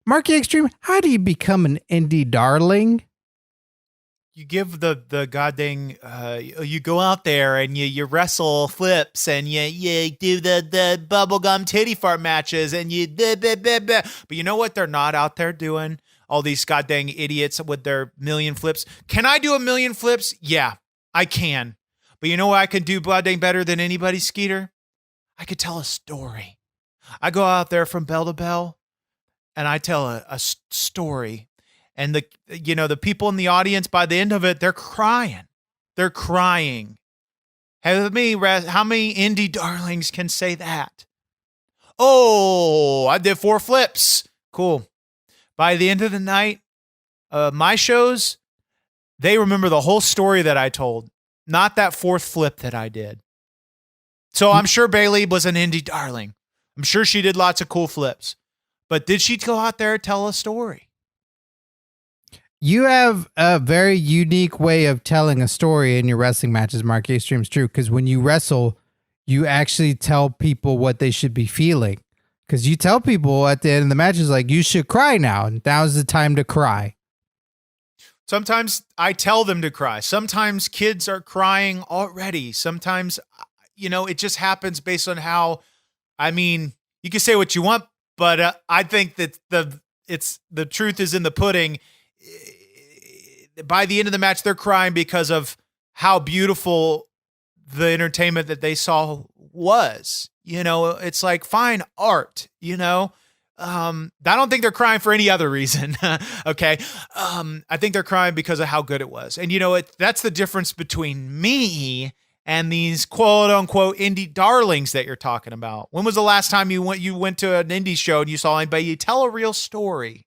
Marky Xtreme, how do you become an indie darling? You give the goddamn you go out there and you wrestle flips and you do the bubblegum titty fart matches and you but you know what they're not out there doing? All these goddamn idiots with their million flips. Can I do a million flips? Yeah, I can. But you know what I can do goddamn better than anybody, Skeeter? I could tell a story. I go out there from bell to bell and I tell a story. And the people in the audience, by the end of it, they're crying. They're crying. How many indie darlings can say that? Oh, I did 4 flips. Cool. By the end of the night, my shows, they remember the whole story that I told, not that 4th flip that I did. So I'm sure Bailey was an indie darling. I'm sure she did lots of cool flips. But did she go out there and tell a story? You have a very unique way of telling a story in your wrestling matches, Mark Xtreme's true, because when you wrestle, you actually tell people what they should be feeling. Because you tell people at the end of the matches, like, you should cry now, and now's the time to cry. Sometimes I tell them to cry. Sometimes kids are crying already. Sometimes, it just happens based on how, you can say what you want, but I think that the truth is in the pudding. By the end of the match, they're crying because of how beautiful the entertainment that they saw was. It's like fine art, I don't think they're crying for any other reason. Okay. I think they're crying because of how good it was. And that's the difference between me and these quote unquote indie darlings that you're talking about. When was the last time you went to an indie show and you saw anybody? You tell a real story.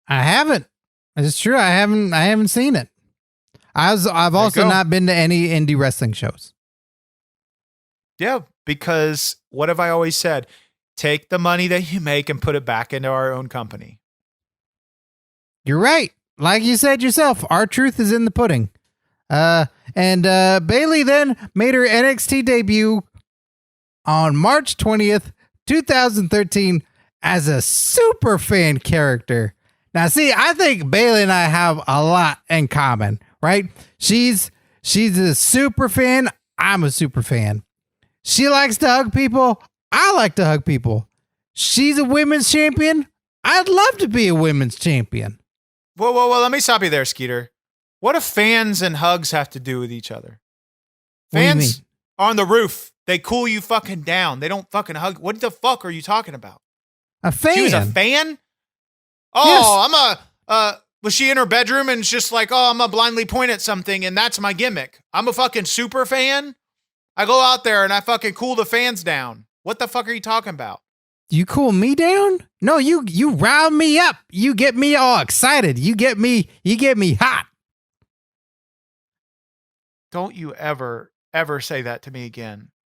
I haven't. It's true. I haven't seen it. I've also not been to any indie wrestling shows. Yeah, because what have I always said? Take the money that you make and put it back into our own company. You're right. Like you said yourself, our truth is in the pudding. And Bailey then made her NXT debut on March 20th, 2013 as a super fan character. Now, see, I think Bailey and I have a lot in common, right? She's a super fan. I'm a super fan. She likes to hug people. I like to hug people. She's a women's champion. I'd love to be a women's champion. Whoa, let me stop you there, Skeeter. What do fans and hugs have to do with each other? Fans are on the roof. They cool you fucking down. They don't fucking hug. What the fuck are you talking about? A fan. She was a fan? Oh, yes. Was she in her bedroom and it's just like, I'm gonna blindly point at something and that's my gimmick. I'm a fucking super fan. I go out there and I fucking cool the fans down. What the fuck are you talking about? You cool me down? No, you round me up. You get me all excited. You get me hot. Don't you ever say that to me again.